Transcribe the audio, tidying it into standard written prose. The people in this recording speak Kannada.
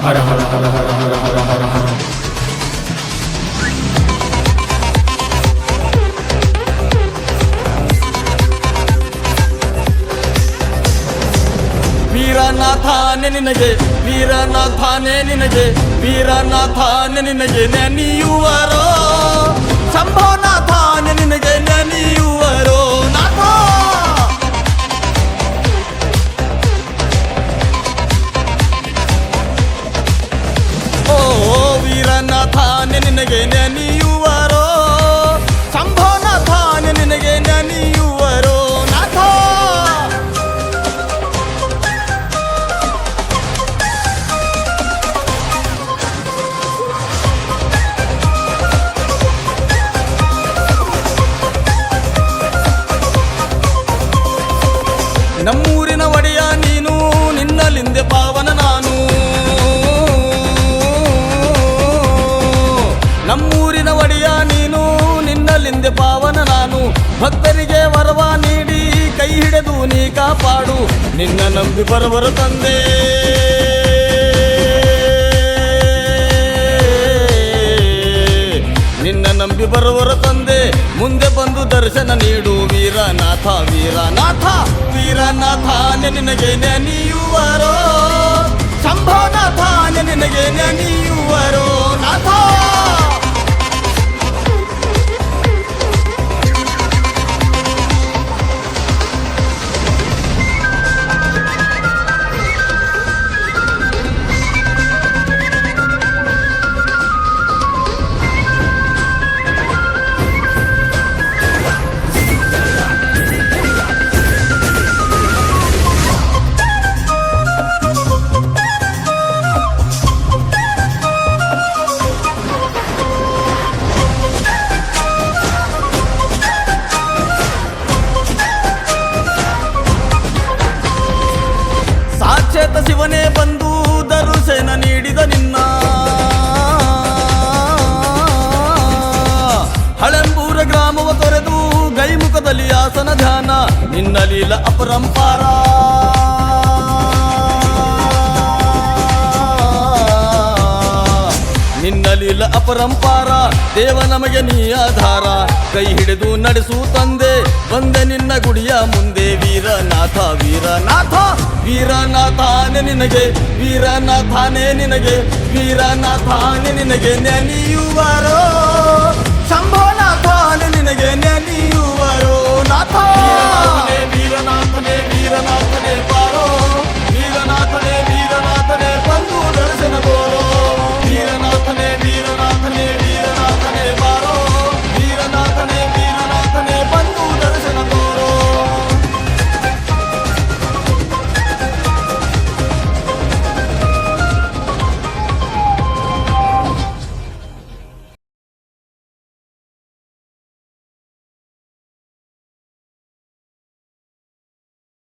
ಹರ ಹರ ಹರ ಹರ ಹರ ಹರ ಹರ ಹರ. ವೀರನಾಥಾನೆ ನಿನಗೆ, ವೀರನಾಥಾನೆ ನಿನಗೆ, ವೀರನಾಥಾನೆ ನಿನಗೆ ನೆನೆಯುವರೋ, ಶಂಭೋನಾಥಾನೆ ನಿನಗೆ ನೆನೆಯುವರೋ ನಾಥ. ಓ ವೀರನಾಥಾನೆ ನಿನಗೆ ನೆನೆಯುವರೋ, ಶಂಭೋನಾಥಾನೆ ನಿನಗೆ ನೆನೆಯುವರೋ ನಾಥ. ನಮ್ಮೂರಿನ ಒಡೆಯ ನೀನು, ನಿನ್ನಲಿಂದೆ ಪಾವನ ನಾನು. ನಮ್ಮೂರಿನ ಒಡೆಯ ನೀನು, ನಿನ್ನಲಿಂದೆ ಪಾವನ ನಾನು. ಭಕ್ತರಿಗೆ ವರವ ನೀಡಿ ಕೈ ಹಿಡಿದು ನೀ ಕಾಪಾಡು, ನಿನ್ನ ನಂಬಿ ಬರವರ ತಂದೆ. ನಿನ್ನ ನಂಬಿ ಬರುವರ ತಂದೆ, ಮುಂದೆ ಬಂದು ದರ್ಶನ ನೀಡು ವೀರನಾಥ. ವೀರನಾಥ ವೀರನಾಥಾನೆ ನಿನಗೆ ನೆನೆಯುವರೋ, ಶಂಭೋನಾಥಾನೆ ನಿನಗೆ ನೆನೆಯುವರೋ ನಾಥ. ಸಾಕ್ಷಾತ್ ಶಿವನೇ ಬಂದು ದರುಶನ ನೀಡಿದ ನಿನ್ನ, ಹಳೆಂಬೂರ ಗ್ರಾಮವ ತೊರೆದು ಗೈಮುಖದಲ್ಲಿ ಆಸನ ಧ್ಯಾನ, ನಿನ್ನ ಲೀಲ ಅಪರಂಪಾರ. ನಿನ್ನ ಲೀಲ ಅಪರಂಪಾರ, ದೇವ ನಮಗೆ ನೀ ಆಧಾರ. ಕೈ ಹಿಡಿದು ನಡೆಸು ತಂದೆ, ಬಂದೆ ನಿನ್ನ ಗುಡಿಯ ಮುಂದೆ. ವೀರನಾಥ ವೀರನಾಥ ವೀರನಾಥಾನೆ ನಿನಗೆ, ವೀರನಾಥಾನೆ ನಿನಗೆ, ವೀರನಾಥಾನೆ ನಿನಗೆ ನೆನೆಯುವರೋ, ಶಂಭೋನಾಥಾನೆ ನಿನಗೆ ನೆನೆಯುವರೋ ನಾಥ. ವೀರನಾಥನೇ ವೀರನಾಥನೇ ವೀರನಾಥನೇ